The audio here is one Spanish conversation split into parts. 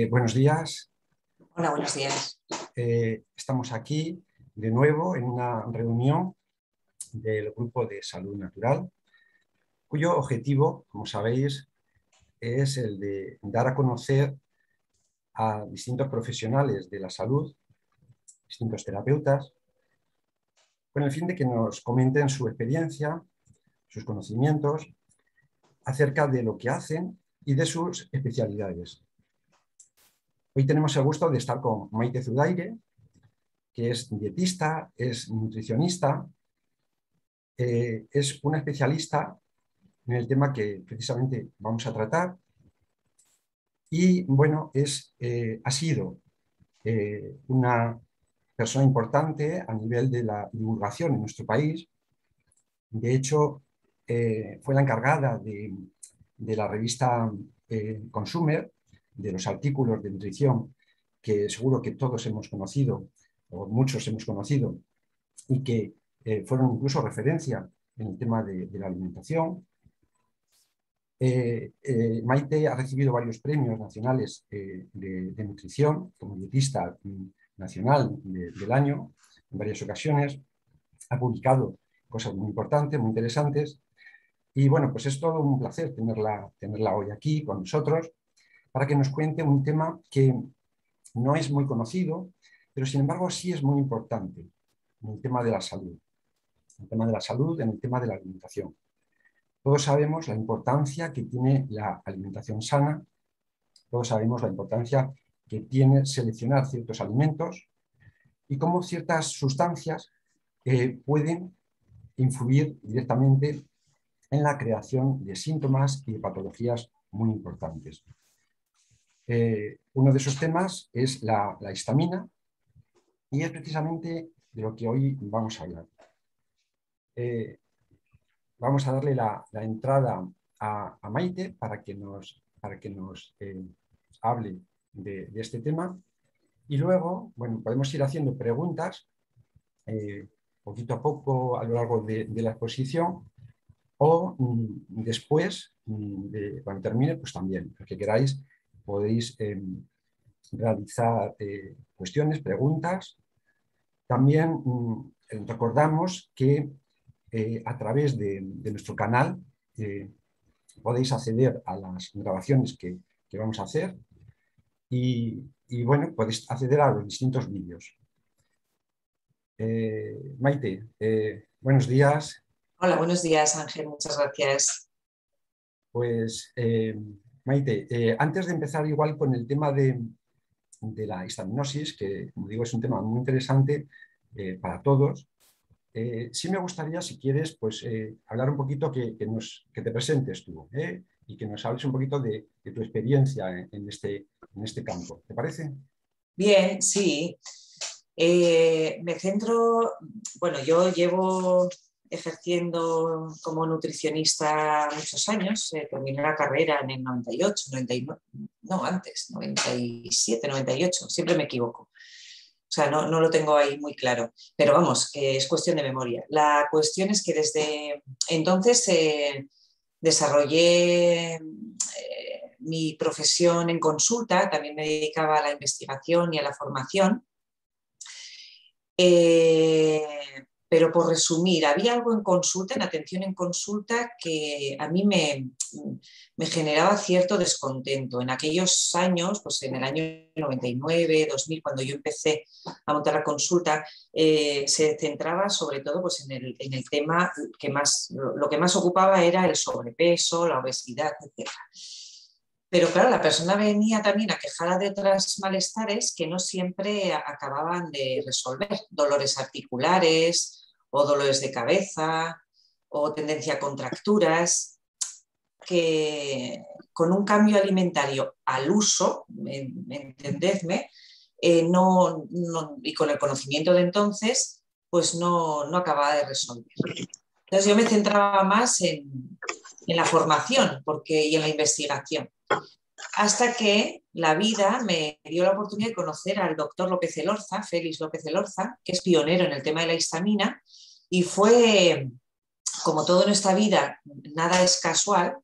Buenos días. Hola, buenos días. Estamos aquí de nuevo en una reunión del Grupo de Salud Natural, cuyo objetivo, como sabéis, es el de dar a conocer a distintos profesionales de la salud, distintos terapeutas, con el fin de que nos comenten su experiencia, sus conocimientos acerca de lo que hacen y de sus especialidades. Hoy tenemos el gusto de estar con Maite Zudaire, que es dietista, es nutricionista, es una especialista en el tema que precisamente vamos a tratar y bueno, ha sido una persona importante a nivel de la divulgación en nuestro país. De hecho, fue la encargada de la revista Consumer, de los artículos de nutrición que seguro que todos hemos conocido, o muchos hemos conocido, y que fueron incluso referencia en el tema de la alimentación. Maite ha recibido varios premios nacionales de nutrición, como dietista nacional del año, en varias ocasiones. Ha publicado cosas muy importantes, muy interesantes. Y bueno, pues es todo un placer tenerla hoy aquí con nosotros para que nos cuente un tema que no es muy conocido, pero sin embargo sí es muy importante en el tema de la salud. En el tema de la salud, en el tema de la alimentación. Todos sabemos la importancia que tiene la alimentación sana, todos sabemos la importancia que tiene seleccionar ciertos alimentos y cómo ciertas sustancias pueden influir directamente en la creación de síntomas y de patologías muy importantes. Uno de esos temas es la histamina y es precisamente de lo que hoy vamos a hablar. Vamos a darle la entrada a Maite para que nos hable de este tema y luego, bueno, podemos ir haciendo preguntas poquito a poco a lo largo de la exposición o después, cuando termine, pues también, lo que queráis, podéis realizar cuestiones, preguntas. También recordamos que a través de nuestro canal podéis acceder a las grabaciones que vamos a hacer y bueno, podéis acceder a los distintos vídeos. Maite, buenos días. Hola, buenos días, Ángel. Muchas gracias. Pues, Maite, antes de empezar igual con el tema de la histaminosis, que como digo es un tema muy interesante para todos, sí me gustaría, si quieres, pues hablar un poquito, que te presentes tú y que nos hables un poquito de tu experiencia en este campo. ¿Te parece? Bien, sí. Me centro, bueno, yo llevo ejerciendo como nutricionista muchos años. Terminé la carrera en el 98, 99, no antes, 97, 98, siempre me equivoco. O sea, no lo tengo ahí muy claro, pero vamos, que es cuestión de memoria. La cuestión es que desde entonces desarrollé mi profesión en consulta, también me dedicaba a la investigación y a la formación. Pero por resumir, había algo en consulta, en atención en consulta, que a mí me generaba cierto descontento. En aquellos años, pues en el año 99, 2000, cuando yo empecé a montar la consulta, se centraba sobre todo pues, en el tema que lo que más ocupaba era el sobrepeso, la obesidad, etc. Pero claro, la persona venía también aquejada de otros malestares que no siempre acababan de resolver. Dolores articulares o dolores de cabeza o tendencia a contracturas, que con un cambio alimentario al uso, entendedme, y con el conocimiento de entonces, pues no acababa de resolver. Entonces yo me centraba más en la formación y en la investigación. Hasta que la vida me dio la oportunidad de conocer al doctor López Elorza, Félix López Elorza, que es pionero en el tema de la histamina, y fue, como todo en esta vida, nada es casual,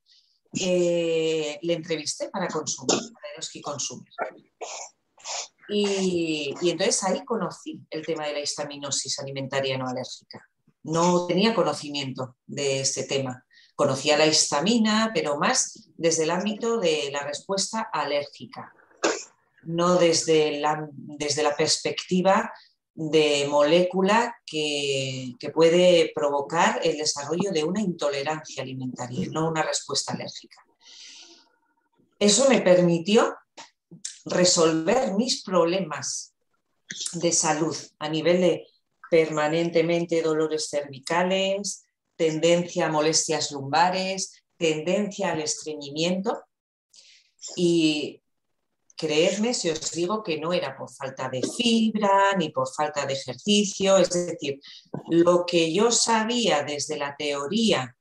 le entrevisté para Consumir, para Eroski Consumer. Y entonces ahí conocí el tema de la histaminosis alimentaria no alérgica. No tenía conocimiento de este tema. Conocía la histamina, pero más desde el ámbito de la respuesta alérgica, no desde la perspectiva de molécula que puede provocar el desarrollo de una intolerancia alimentaria, no una respuesta alérgica. Eso me permitió resolver mis problemas de salud a nivel de permanentemente dolores cervicales, tendencia a molestias lumbares, tendencia al estreñimiento. Y creedme si os digo que no era por falta de fibra ni por falta de ejercicio, es decir, lo que yo sabía desde la teoría.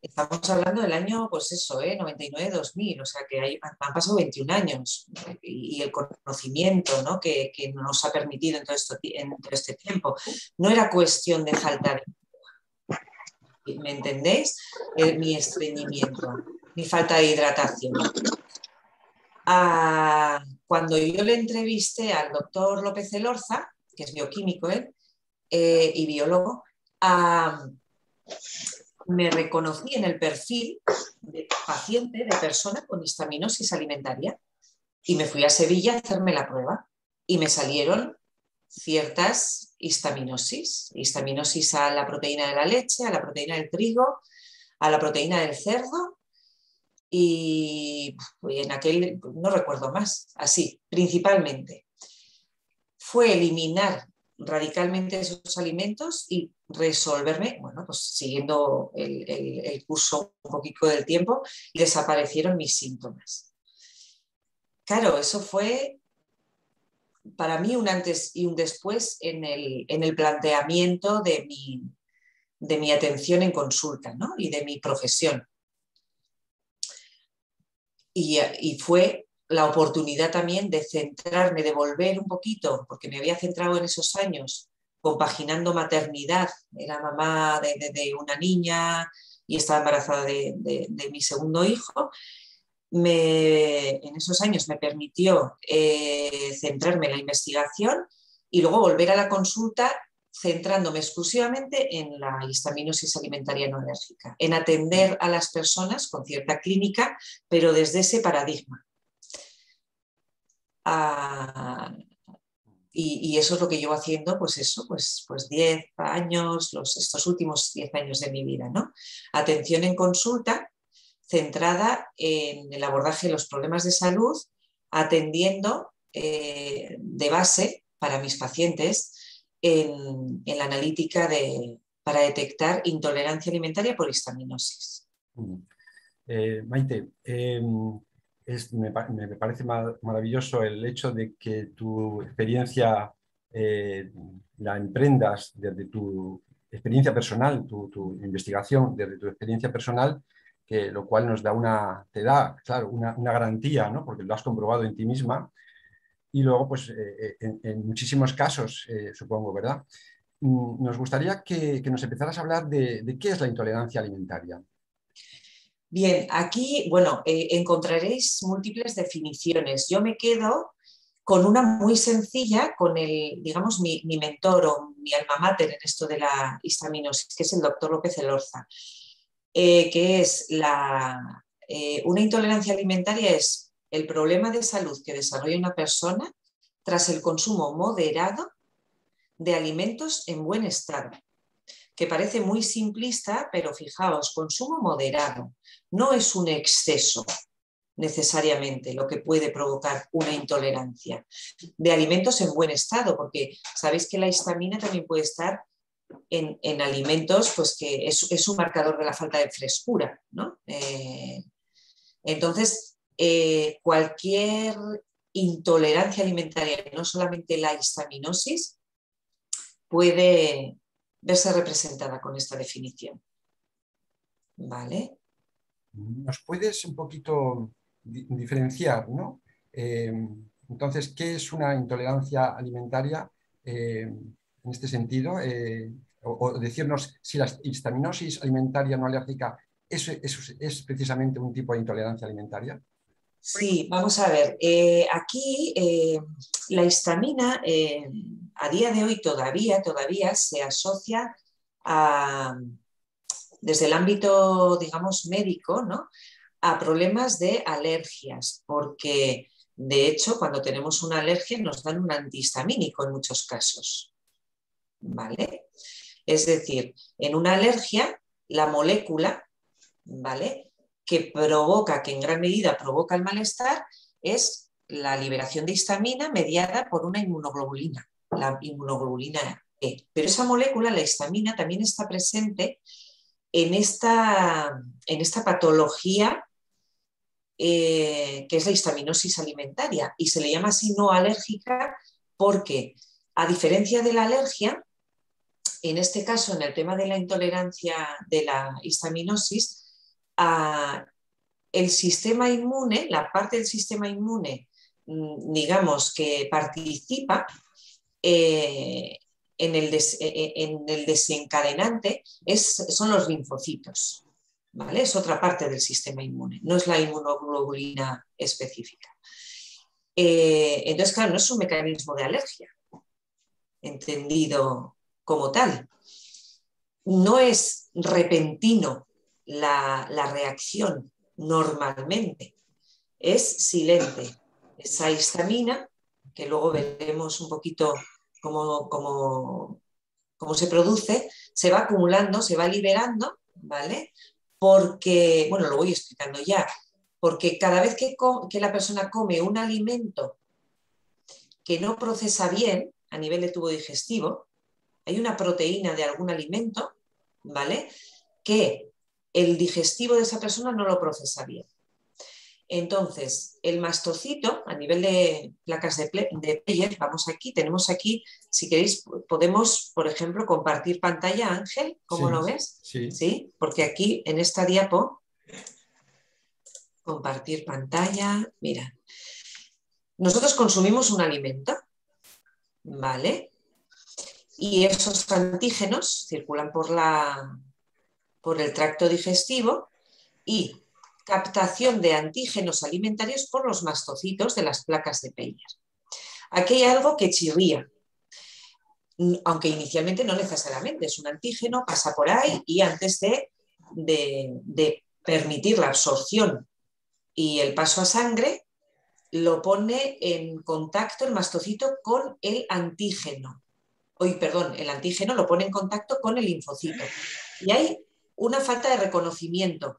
Estamos hablando del año, pues eso, 99-2000, o sea que han pasado 21 años y el conocimiento, ¿no? que nos ha permitido en todo este tiempo. No era cuestión de falta de... ¿Me entendéis? Mi estreñimiento, mi falta de hidratación. Cuando yo le entrevisté al doctor López Elorza, que es bioquímico él, y biólogo, me reconocí en el perfil de paciente, de persona con histaminosis alimentaria, y me fui a Sevilla a hacerme la prueba y me salieron ciertas histaminosis a la proteína de la leche, a la proteína del trigo, a la proteína del cerdo y en aquel, no recuerdo más, así, principalmente. Fue eliminar radicalmente esos alimentos y resolverme, bueno, pues siguiendo el curso un poquito del tiempo, y desaparecieron mis síntomas. Claro, eso fue para mí un antes y un después en el planteamiento de mi atención en consulta, ¿no? Y de mi profesión. Y fue la oportunidad también de centrarme, de volver un poquito, porque me había centrado en esos años compaginando maternidad, era mamá de una niña y estaba embarazada de mi segundo hijo. En esos años me permitió centrarme en la investigación y luego volver a la consulta centrándome exclusivamente en la histaminosis alimentaria no alérgica, en atender a las personas con cierta clínica, pero desde ese paradigma. Y eso es lo que llevo haciendo, pues 10 años, estos últimos 10 años de mi vida, ¿no? Atención en consulta, centrada en el abordaje de los problemas de salud, atendiendo de base para mis pacientes en la analítica para detectar intolerancia alimentaria por histaminosis. Maite, me parece maravilloso el hecho de que tu experiencia la emprendas desde tu experiencia personal, tu investigación desde tu experiencia personal, lo cual te da, claro, una garantía, ¿no? Porque lo has comprobado en ti misma. Y luego, pues, en muchísimos casos, supongo, ¿verdad? Nos gustaría que nos empezaras a hablar de qué es la intolerancia alimentaria. Bien, aquí, bueno, encontraréis múltiples definiciones. Yo me quedo con una muy sencilla, con digamos, mi mentor o mi alma mater en esto de la histaminosis, que es el doctor López Elorza, que es una intolerancia alimentaria es el problema de salud que desarrolla una persona tras el consumo moderado de alimentos en buen estado, que parece muy simplista, pero fijaos, consumo moderado, no es un exceso necesariamente lo que puede provocar una intolerancia de alimentos en buen estado, porque sabéis que la histamina también puede estar en alimentos, pues que es un marcador de la falta de frescura, ¿no? Entonces, cualquier intolerancia alimentaria, no solamente la histaminosis, puede verse representada con esta definición. ¿Vale? ¿Nos puedes un poquito diferenciar, ¿no? Entonces, ¿qué es una intolerancia alimentaria en este sentido? O decirnos si la histaminosis alimentaria no alérgica ¿Eso es precisamente un tipo de intolerancia alimentaria? Sí, vamos a ver. Aquí la histamina a día de hoy todavía se asocia a, desde el ámbito, digamos, médico, ¿no? A problemas de alergias, porque de hecho cuando tenemos una alergia nos dan un antihistamínico en muchos casos, ¿vale? Es decir, en una alergia la molécula, ¿vale?, que provoca, que en gran medida provoca el malestar, es la liberación de histamina mediada por una inmunoglobulina, la inmunoglobulina E. Pero esa molécula, la histamina, también está presente en esta patología que es la histaminosis alimentaria, y se le llama así no alérgica porque, a diferencia de la alergia, en este caso, en el tema de la intolerancia de la histaminosis, el sistema inmune, la parte del sistema inmune, digamos, que participa en el desencadenante son los linfocitos, ¿vale? Es otra parte del sistema inmune, no es la inmunoglobulina específica. Entonces, claro, no es un mecanismo de alergia, entendido como tal. No es repentino la reacción normalmente, es silente. Esa histamina, que luego veremos un poquito cómo se produce, se va acumulando, se va liberando, ¿vale? Porque, bueno, lo voy explicando ya, porque cada vez que la persona come un alimento que no procesa bien a nivel de tubo digestivo, hay una proteína de algún alimento, ¿vale?, que el digestivo de esa persona no lo procesa bien. Entonces, el mastocito, a nivel de placas de Peyer, tenemos aquí, si queréis, podemos, por ejemplo, compartir pantalla, Ángel, ¿cómo Sí, lo ves? sí. Sí, porque aquí en esta diapo, compartir pantalla, mira, nosotros consumimos un alimento, ¿vale? Y esos antígenos circulan por el tracto digestivo y captación de antígenos alimentarios por los mastocitos de las placas de Peyer. Aquí hay algo que chirría, aunque inicialmente no necesariamente, es un antígeno, pasa por ahí y antes de permitir la absorción y el paso a sangre, lo pone en contacto el mastocito con el antígeno. El antígeno lo pone en contacto con el linfocito. Y hay una falta de reconocimiento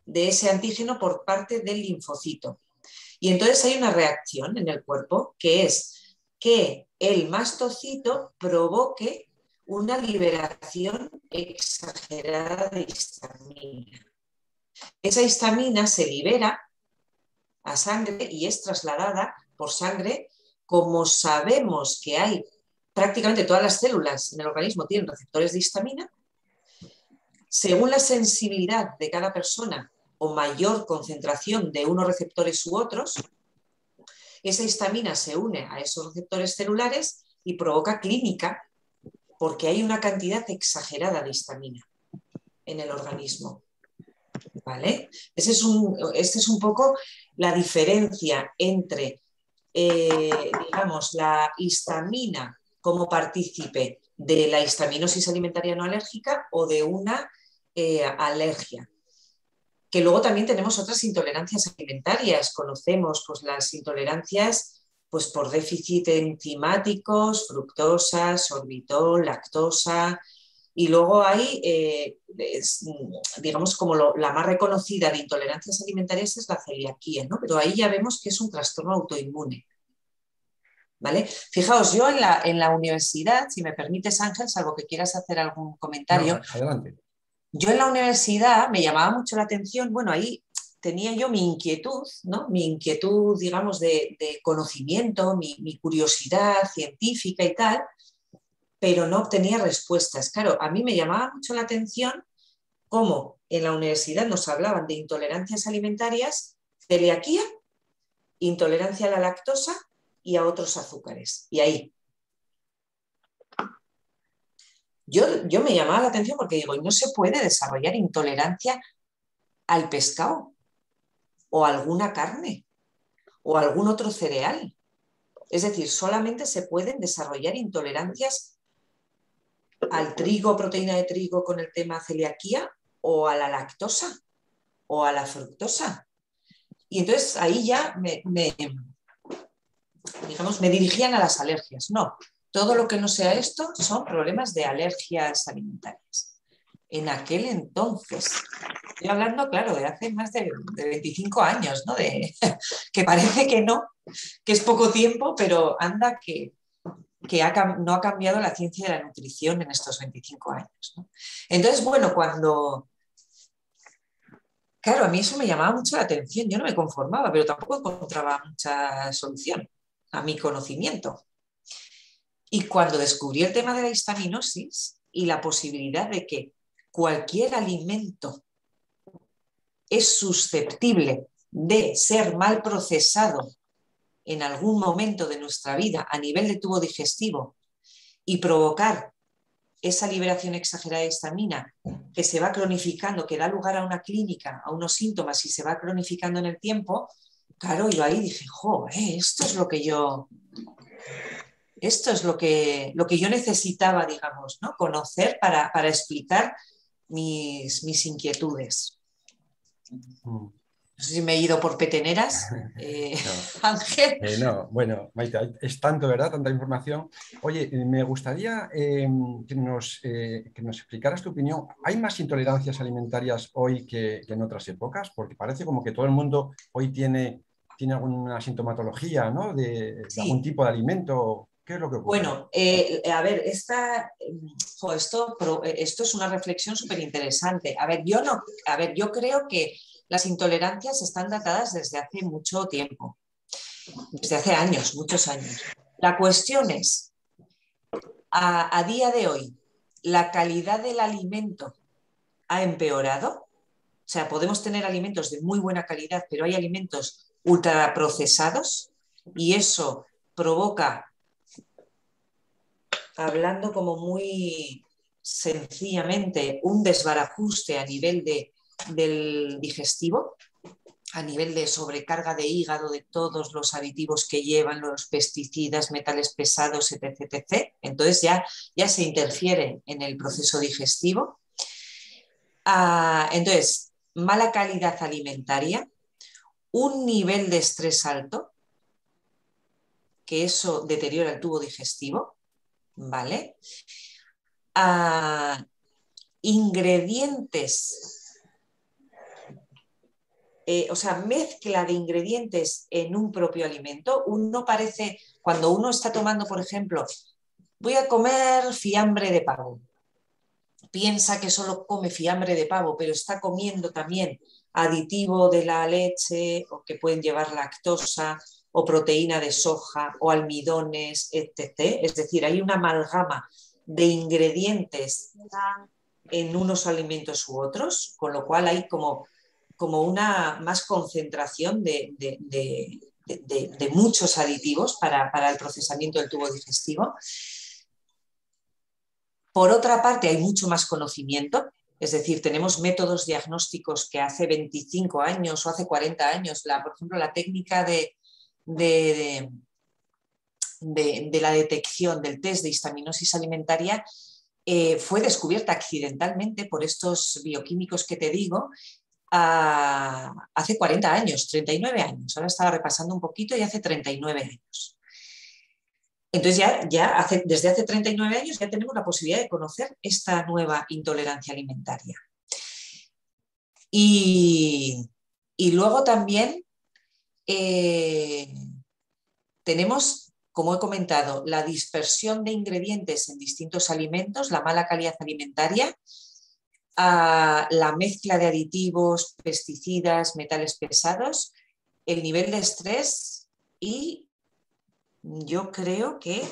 de ese antígeno por parte del linfocito. Y entonces hay una reacción en el cuerpo que es que el mastocito provoque una liberación exagerada de histamina. Esa histamina se libera a sangre y es trasladada por sangre. Como sabemos que hay prácticamente todas las células en el organismo tienen receptores de histamina, según la sensibilidad de cada persona o mayor concentración de unos receptores u otros, esa histamina se une a esos receptores celulares y provoca clínica porque hay una cantidad exagerada de histamina en el organismo, ¿vale? Esta es un poco la diferencia entre, digamos, la histamina como partícipe de la histaminosis alimentaria no alérgica o de una alergia. Que luego también tenemos otras intolerancias alimentarias. Conocemos pues, las intolerancias pues, por déficit enzimáticos, fructosa, sorbitol, lactosa. Y luego hay, digamos, como la más reconocida de intolerancias alimentarias es la celiaquía, ¿no? Pero ahí ya vemos que es un trastorno autoinmune, ¿vale? Fijaos, yo en la universidad, si me permites, Ángel, salvo que quieras hacer algún No, comentario, adelante. yo en la universidad me llamaba mucho la atención, bueno, ahí tenía yo mi inquietud, ¿no? Mi inquietud, digamos, de conocimiento, mi curiosidad científica y tal, pero no obtenía respuestas. Claro, a mí me llamaba mucho la atención cómo en la universidad nos hablaban de intolerancias alimentarias, celiaquía, intolerancia a la lactosa y a otros azúcares. Y ahí yo me llamaba la atención porque digo, no se puede desarrollar intolerancia al pescado o a alguna carne o a algún otro cereal. Es decir, solamente se pueden desarrollar intolerancias al trigo, proteína de trigo con el tema celiaquía, o a la lactosa o a la fructosa. Y entonces ahí ya digamos, me dirigían a las alergias. No, todo lo que no sea esto son problemas de alergias alimentarias. En aquel entonces, estoy hablando, claro, de hace más de 25 años, ¿no? Que parece que no, que es poco tiempo, pero anda que no ha cambiado la ciencia de la nutrición en estos 25 años, ¿no? Entonces, bueno, claro, a mí eso me llamaba mucho la atención, yo no me conformaba, pero tampoco encontraba mucha solución a mi conocimiento. Y cuando descubrí el tema de la histaminosis y la posibilidad de que cualquier alimento es susceptible de ser mal procesado en algún momento de nuestra vida a nivel de tubo digestivo y provocar esa liberación exagerada de histamina que se va cronificando, que da lugar a una clínica, a unos síntomas y se va cronificando en el tiempo, claro, yo ahí dije, esto es lo que yo... Esto es lo que yo necesitaba, digamos, ¿no? Conocer para explicar mis inquietudes. No sé si me he ido por peteneras, No. Ángel. No, bueno, Maite, es tanto, ¿verdad? Tanta información. Oye, me gustaría que nos explicaras tu opinión. ¿Hay más intolerancias alimentarias hoy que en otras épocas? Porque parece como que todo el mundo hoy tiene alguna sintomatología, ¿no? De algún Sí, tipo de alimento. ¿Qué es lo que ocurre? bueno, a ver, esto es una reflexión súper interesante. A ver, yo creo que las intolerancias están datadas desde hace mucho tiempo, desde hace años, muchos años. La cuestión es, a día de hoy, ¿la calidad del alimento ha empeorado? O sea, podemos tener alimentos de muy buena calidad, pero hay alimentos ultraprocesados y eso provoca, hablando como muy sencillamente, un desbarajuste a nivel del digestivo, a nivel de sobrecarga de hígado, de todos los aditivos que llevan, los pesticidas, metales pesados, etc. etc. Entonces ya se interfiere en el proceso digestivo. Entonces, mala calidad alimentaria, un nivel de estrés alto, que eso deteriora el tubo digestivo, ¿vale? Ingredientes, o sea, mezcla de ingredientes en un propio alimento. Cuando uno está tomando, por ejemplo, voy a comer fiambre de pavo, piensa que solo come fiambre de pavo, pero está comiendo también aditivo de la leche, o que pueden llevar lactosa, o proteína de soja, o almidones, etc. Es decir, hay una amalgama de ingredientes en unos alimentos u otros, con lo cual hay como una más concentración de muchos aditivos para el procesamiento del tubo digestivo. Por otra parte, hay mucho más conocimiento, es decir, tenemos métodos diagnósticos que hace 25 años o hace 40 años, por ejemplo, la técnica de la detección del test de histaminosis alimentaria fue descubierta accidentalmente por estos bioquímicos que te digo hace 40 años, 39 años. Ahora estaba repasando un poquito y hace 39 años. Entonces desde hace 39 años ya tenemos la posibilidad de conocer esta nueva intolerancia alimentaria. Y luego también tenemos, como he comentado, la dispersión de ingredientes en distintos alimentos, la mala calidad alimentaria, la mezcla de aditivos, pesticidas, metales pesados, el nivel de estrés y yo creo que,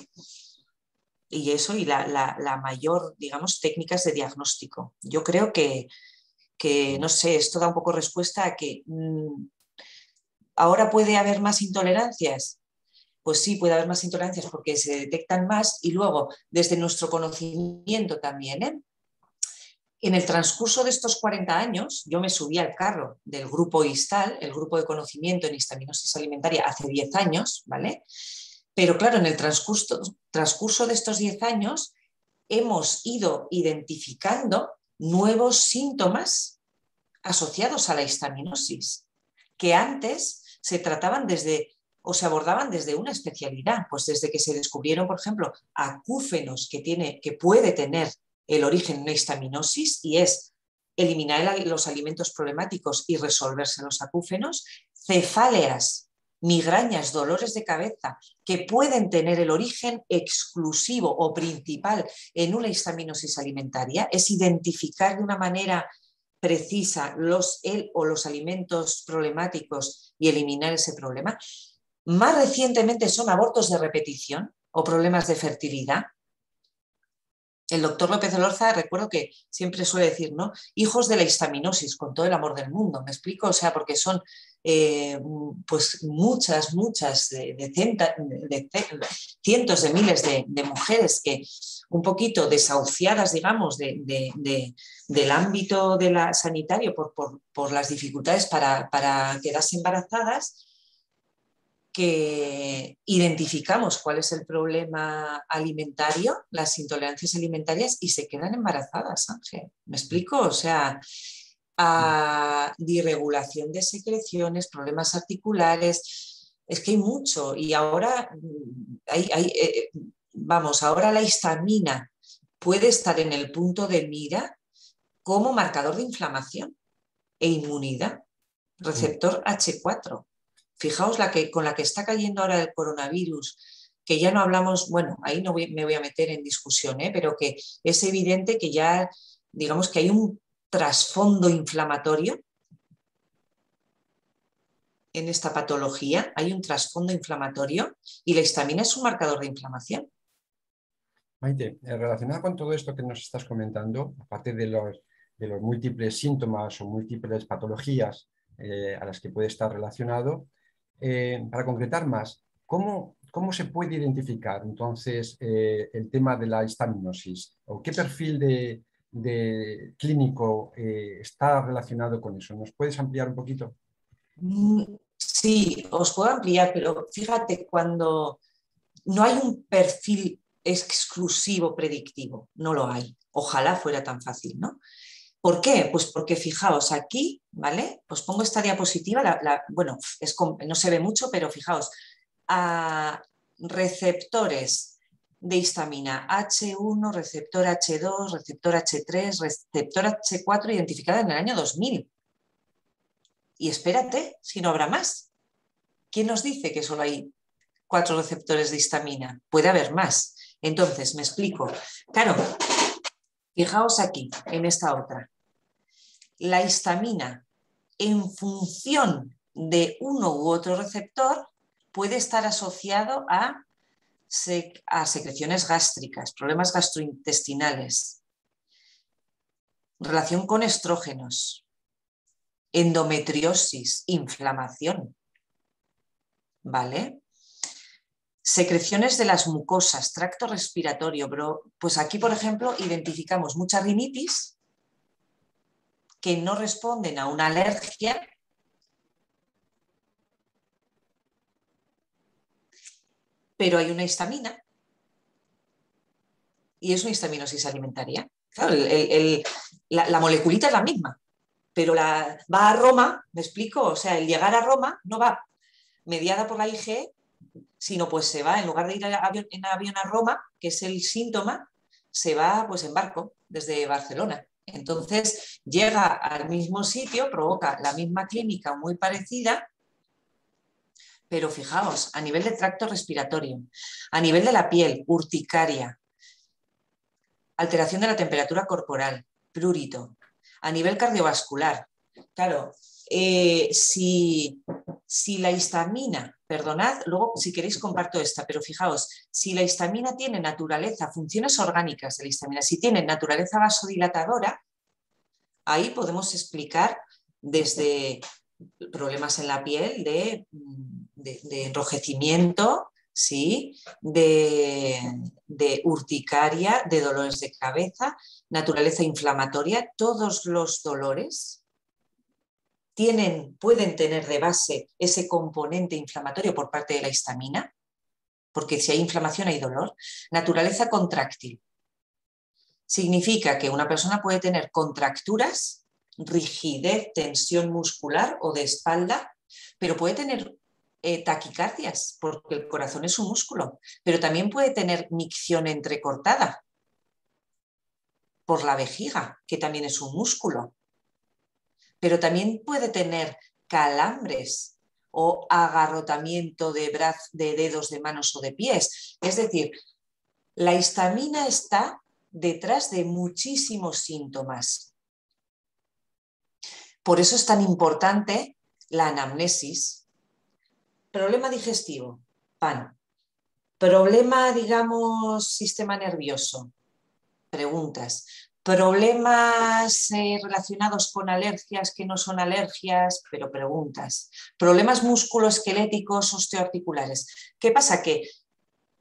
y eso, y la mayor, digamos, técnicas de diagnóstico. Yo creo que, no sé, esto da un poco respuesta a que ahora puede haber más intolerancias. pues sí, puede haber más intolerancias porque se detectan más. Y luego, desde nuestro conocimiento también, en el transcurso de estos 40 años, yo me subí al carro del grupo ISTAL, el grupo de conocimiento en histaminosis alimentaria, hace 10 años, ¿vale? Pero claro, en el transcurso de estos 10 años hemos ido identificando nuevos síntomas asociados a la histaminosis, que antes se trataban desde o se abordaban desde una especialidad, pues desde que se descubrieron, por ejemplo, acúfenos que puede tener el origen en una histaminosis, y es eliminar los alimentos problemáticos y resolverse los acúfenos, cefaleas, migrañas, dolores de cabeza, que pueden tener el origen exclusivo o principal en una histaminosis alimentaria, es identificar de una manera precisa los alimentos problemáticos y eliminar ese problema. Más recientemente son abortos de repetición o problemas de fertilidad. El doctor López Olorza, recuerdo que siempre suele decir, ¿no? Hijos de la histaminosis, con todo el amor del mundo, ¿me explico? O sea, porque son pues muchas, cientos de miles de mujeres que un poquito desahuciadas, digamos, del ámbito sanitario por las dificultades para quedarse embarazadas, que identificamos cuál es el problema alimentario, las intolerancias alimentarias, y se quedan embarazadas, Ángel. ¿Me explico? O sea, disregulación de secreciones, problemas articulares, es que hay mucho. Y ahora, ahora la histamina puede estar en el punto de mira como marcador de inflamación e inmunidad, receptor H4. Fijaos con la que está cayendo ahora el coronavirus, que ya no hablamos, bueno, ahí no me voy a meter en discusión, pero que es evidente que ya, digamos que hay un trasfondo inflamatorio en esta patología, hay un trasfondo inflamatorio y la histamina es un marcador de inflamación. Maite, relacionado con todo esto que nos estás comentando, aparte de los múltiples síntomas o múltiples patologías a las que puede estar relacionado, para concretar más, ¿cómo se puede identificar entonces el tema de la histaminosis? ¿O qué perfil de clínico está relacionado con eso? ¿Nos puedes ampliar un poquito? Sí, os puedo ampliar, pero fíjate, cuando no hay un perfil exclusivo predictivo, no lo hay. Ojalá fuera tan fácil, ¿no? ¿Por qué? Pues porque fijaos aquí, ¿vale? Os pongo esta diapositiva, bueno, no se ve mucho, pero fijaos, receptores de histamina H1, receptor H2, receptor H3, receptor H4 identificada en el año 2000. Y espérate, si no habrá más. ¿Quién nos dice que solo hay 4 receptores de histamina? Puede haber más. Entonces, me explico. Claro, fijaos aquí, en esta otra. La histamina, en función de uno u otro receptor, puede estar asociado a secreciones gástricas, problemas gastrointestinales, relación con estrógenos, endometriosis, inflamación, ¿vale? Secreciones de las mucosas, tracto respiratorio, pues aquí, por ejemplo, identificamos mucha rinitis que no responden a una alergia, pero hay una histamina y es una histaminosis alimentaria. Claro, la moleculita es la misma, pero va a Roma, ¿me explico? O sea, el llegar a Roma no va mediada por la IgE, sino pues se va, en lugar de ir en avión a Roma, que es el síntoma, se va pues en barco desde Barcelona. Entonces llega al mismo sitio, provoca la misma clínica muy parecida, pero fijaos, a nivel de tracto respiratorio, a nivel de la piel, urticaria, alteración de la temperatura corporal, prurito, a nivel cardiovascular. Claro, si la histamina, perdonad, luego si queréis comparto esta, pero fijaos, si la histamina tiene naturaleza, funciones orgánicas de la histamina, si tiene naturaleza vasodilatadora, ahí podemos explicar desde problemas en la piel de enrojecimiento, ¿sí? De urticaria, de dolores de cabeza, naturaleza inflamatoria. Todos los dolores pueden tener de base ese componente inflamatorio por parte de la histamina, porque si hay inflamación hay dolor. Naturaleza contráctil. Significa que una persona puede tener contracturas, rigidez, tensión muscular o de espalda, pero puede tener taquicardias, porque el corazón es un músculo, pero también puede tener micción entrecortada por la vejiga, que también es un músculo, pero también puede tener calambres o agarrotamiento de dedos de manos o de pies. Es decir, la histamina está detrás de muchísimos síntomas. Por eso es tan importante la anamnesis. Problema digestivo, PAN. Problema, digamos, sistema nervioso, preguntas. Problemas relacionados con alergias que no son alergias, pero preguntas. Problemas musculoesqueléticos, osteoarticulares. ¿Qué pasa? Que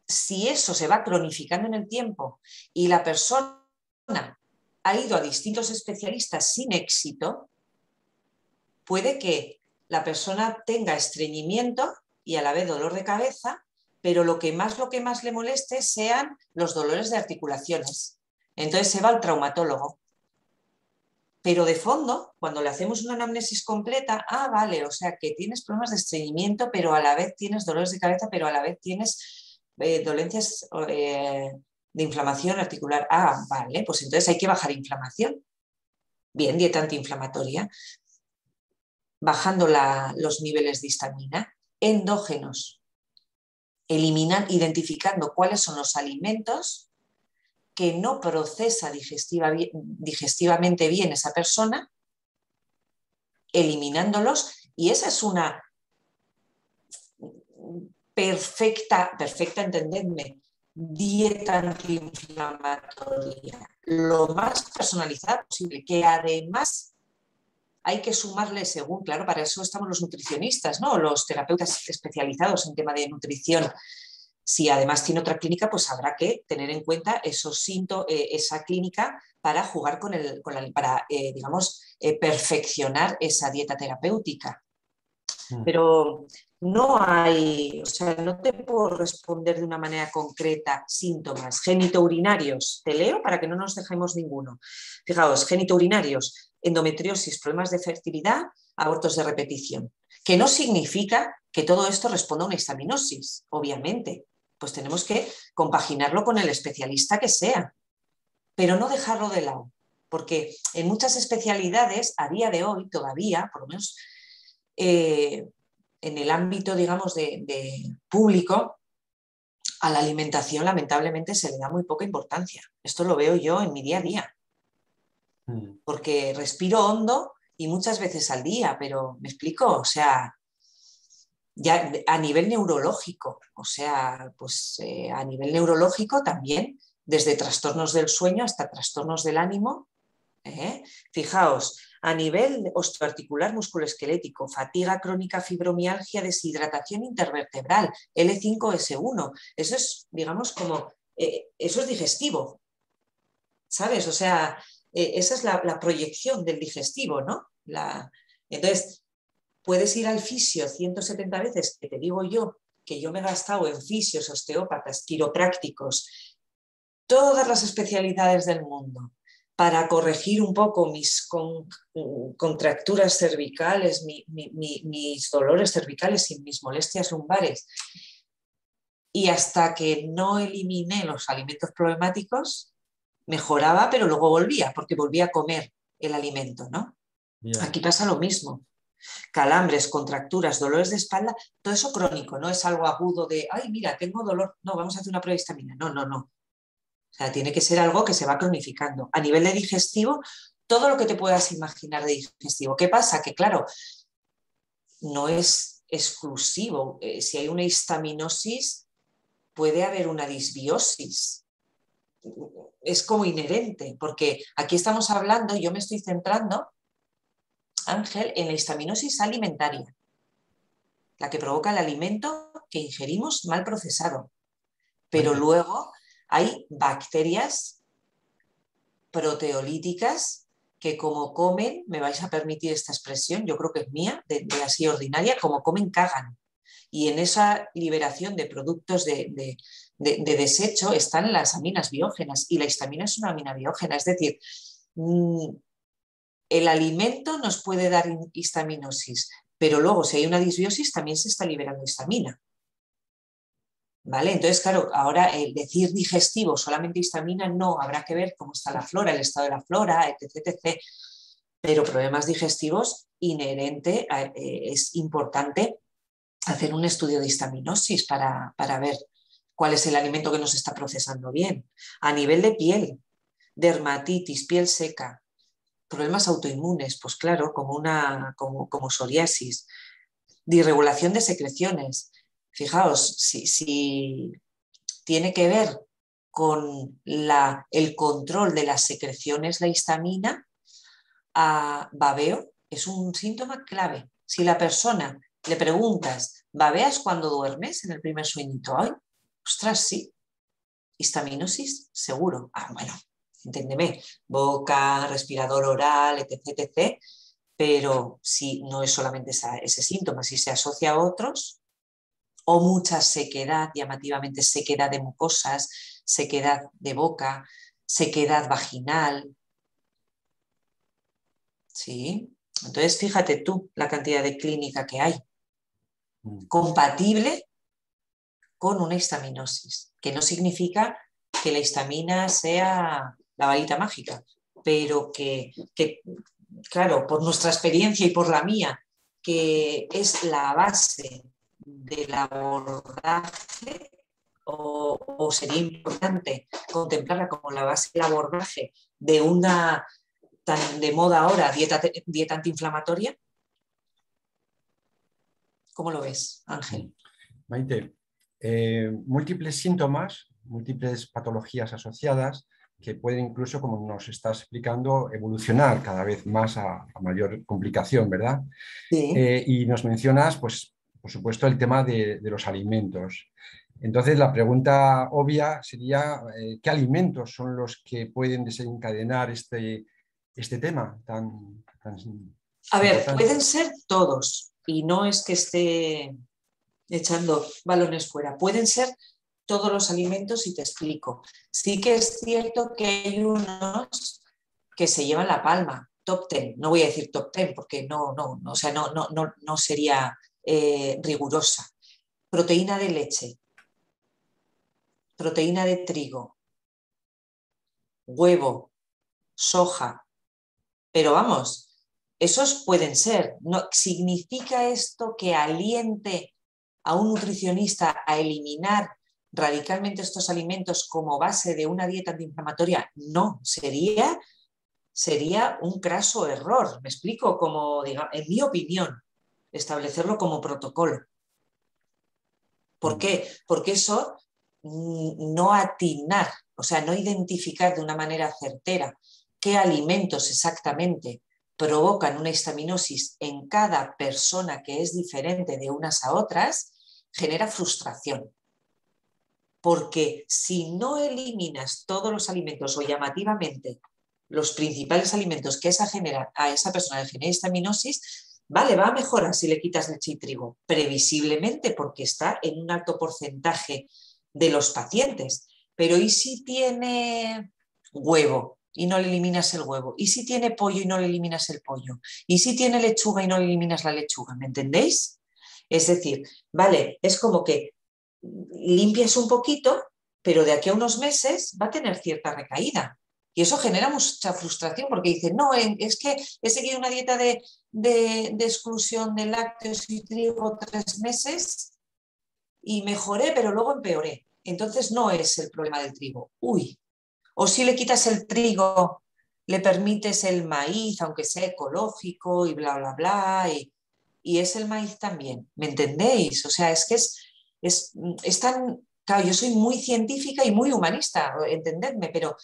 si eso se va cronificando en el tiempo y la persona ha ido a distintos especialistas sin éxito, puede que la persona tenga estreñimiento y a la vez dolor de cabeza, pero lo que más le moleste sean los dolores de articulaciones. Entonces se va al traumatólogo. Pero de fondo, cuando le hacemos una anamnesis completa, vale, o sea que tienes problemas de estreñimiento, pero a la vez tienes dolores de cabeza, pero a la vez tienes dolencias de inflamación articular. Vale, pues entonces hay que bajar inflamación. Bien, dieta antiinflamatoria. Bajando los niveles de histamina. Endógenos. Identificando cuáles son los alimentos que no procesa digestivamente bien esa persona, eliminándolos, y esa es una perfecta, entendedme, dieta antiinflamatoria, lo más personalizada posible, que además hay que sumarle según, claro, para eso estamos los nutricionistas, ¿no? Los terapeutas especializados en tema de nutrición. Si además tiene otra clínica, pues habrá que tener en cuenta esos esa clínica para jugar para perfeccionar esa dieta terapéutica. Pero no hay, o sea, no te puedo responder de una manera concreta síntomas. Genitourinarios, te leo para que no nos dejemos ninguno. Fijaos, genitourinarios, endometriosis, problemas de fertilidad, abortos de repetición. Que no significa que todo esto responda a una histaminosis, obviamente. Pues tenemos que compaginarlo con el especialista que sea, pero no dejarlo de lado, porque en muchas especialidades, a día de hoy, todavía, por lo menos en el ámbito, digamos, de público, a la alimentación lamentablemente se le da muy poca importancia. Esto lo veo yo en mi día a día, porque respiro hondo y muchas veces al día, pero ¿me explico? O sea, ya a nivel neurológico, o sea, pues a nivel neurológico también, desde trastornos del sueño hasta trastornos del ánimo. Fijaos, a nivel osteoarticular musculoesquelético, fatiga crónica, fibromialgia, deshidratación intervertebral, L5S1, eso es, digamos, como, eso es digestivo, ¿sabes? O sea, esa es la proyección del digestivo, ¿no? Entonces, puedes ir al fisio 170 veces, que te digo yo, que yo me he gastado en fisios, osteópatas, quiroprácticos, todas las especialidades del mundo, para corregir un poco mis contracturas cervicales, mis dolores cervicales y mis molestias lumbares. Y hasta que no eliminé los alimentos problemáticos, mejoraba, pero luego volvía, porque volvía a comer el alimento, ¿no? Yeah. Aquí pasa lo mismo. Calambres, contracturas, dolores de espalda, todo eso crónico, no es algo agudo de, ay, mira, tengo dolor, no, vamos a hacer una prueba de histamina. No. O sea, tiene que ser algo que se va cronificando. A nivel de digestivo, todo lo que te puedas imaginar de digestivo. ¿Qué pasa? Que claro, no es exclusivo. Si hay una histaminosis, puede haber una disbiosis. Es como inherente, porque aquí estamos hablando, yo me estoy centrando, Ángel, en la histaminosis alimentaria. la que provoca el alimento que ingerimos mal procesado. Pero luego hay bacterias proteolíticas que como comen, me vais a permitir esta expresión, yo creo que es mía, de así ordinaria, como comen, cagan. Y en esa liberación de productos de desecho están las aminas biógenas, y la histamina es una amina biógena, es decir, el alimento nos puede dar histaminosis, pero luego si hay una disbiosis también se está liberando histamina. ¿Vale? Entonces, claro, ahora el decir digestivo, solamente histamina, no, habrá que ver cómo está la flora, el estado de la flora, etc. etc. Pero problemas digestivos inherente, es importante hacer un estudio de histaminosis para ver cuál es el alimento que nos está procesando bien. A nivel de piel, dermatitis, piel seca, problemas autoinmunes, pues claro, como psoriasis, disregulación de secreciones. Fijaos, si tiene que ver con el control de las secreciones, la histamina, a babeo es un síntoma clave. Si la persona le preguntas, ¿babeas cuando duermes en el primer sueñito hoy? Ostras, sí. Histaminosis, seguro. Ah, bueno, entiéndeme, boca, respirador oral, etc, etc. Pero si no es solamente ese síntoma, si se asocia a otros, o mucha sequedad, llamativamente sequedad de mucosas, sequedad de boca, sequedad vaginal. ¿Sí? Entonces, fíjate tú la cantidad de clínica que hay, compatible con una histaminosis, que no significa que la histamina sea la varita mágica, pero que, claro, por nuestra experiencia y por la mía, que es la base del abordaje, o sería importante contemplarla como la base del abordaje de una tan de moda ahora, dieta antiinflamatoria. ¿Cómo lo ves, Ángel? Maite, múltiples síntomas, múltiples patologías asociadas que pueden incluso, como nos estás explicando, evolucionar cada vez más a mayor complicación, ¿verdad? Sí. Y nos mencionas, pues, por supuesto, el tema de los alimentos. Entonces, la pregunta obvia sería, ¿qué alimentos son los que pueden desencadenar este tema tan A ver, importante? pueden ser todos, y no es que esté echando balones fuera, pueden ser todos los alimentos y te explico. Sí que es cierto que hay unos que se llevan la palma, top 10, no voy a decir top 10 porque o sea, no sería rigurosa. Proteína de leche, proteína de trigo, huevo, soja, pero vamos, esos pueden ser. ¿No significa esto que aliente a un nutricionista a eliminar radicalmente estos alimentos como base de una dieta antiinflamatoria? No, sería un craso error. Me explico, como, digamos, en mi opinión, establecerlo como protocolo. ¿Por qué? Porque eso no atinar, o sea, no identificar de una manera certera qué alimentos exactamente provocan una histaminosis en cada persona que es diferente de unas a otras, genera frustración. Porque si no eliminas todos los alimentos o llamativamente los principales alimentos que a esa persona le genera histaminosis, vale, va a mejorar si le quitas leche y trigo, previsiblemente porque está en un alto porcentaje de los pacientes. Pero ¿y si tiene huevo y no le eliminas el huevo? ¿Y si tiene pollo y no le eliminas el pollo? ¿Y si tiene lechuga y no le eliminas la lechuga? ¿Me entendéis? Es decir, vale, es como que limpias un poquito, pero de aquí a unos meses va a tener cierta recaída. Y eso genera mucha frustración porque dice, no, es que he seguido una dieta de exclusión de lácteos y trigo 3 meses y mejoré, pero luego empeoré. Entonces no es el problema del trigo. Uy, o si le quitas el trigo, le permites el maíz, aunque sea ecológico y bla, bla, bla, y es el maíz también. ¿Me entendéis? O sea, es que es tan... Claro, yo soy muy científica y muy humanista, entendedme, pero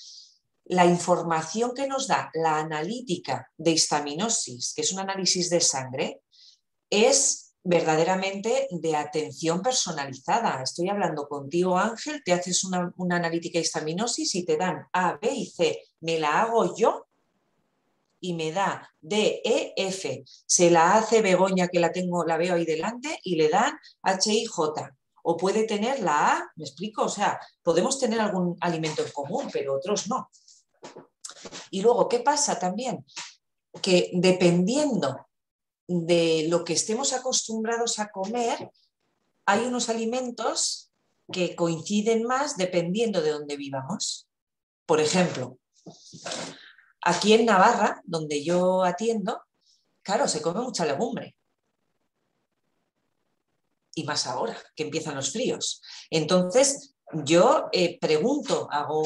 la información que nos da la analítica de histaminosis, que es un análisis de sangre, es verdaderamente de atención personalizada. Estoy hablando contigo, Ángel, te haces una analítica de histaminosis y te dan A, B y C. Me la hago yo y me da D, E, F. Se la hace Begoña, que la veo ahí delante, y le dan H, I, J. O puede tener la A, ¿me explico? O sea, podemos tener algún alimento en común, pero otros no. Y luego, ¿qué pasa también? Que dependiendo de lo que estemos acostumbrados a comer, hay unos alimentos que coinciden más dependiendo de dónde vivamos. Por ejemplo, aquí en Navarra, donde yo atiendo, claro, se come mucha legumbre. Y más ahora, que empiezan los fríos. Entonces, yo pregunto, hago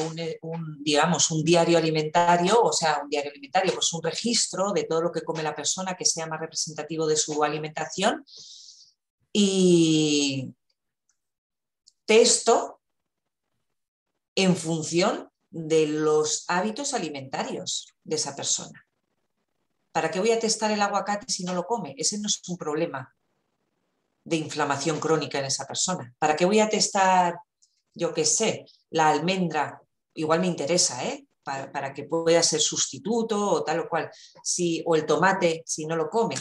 digamos, un diario alimentario, o sea, un diario alimentario, pues un registro de todo lo que come la persona que sea más representativo de su alimentación y testo en función de los hábitos alimentarios de esa persona. ¿Para qué voy a testar el aguacate si no lo come? Ese no es un problema de inflamación crónica en esa persona. ¿Para qué voy a testar, yo qué sé, la almendra? Igual me interesa, ¿eh? Para que pueda ser sustituto o tal o cual. O el tomate, si no lo comen.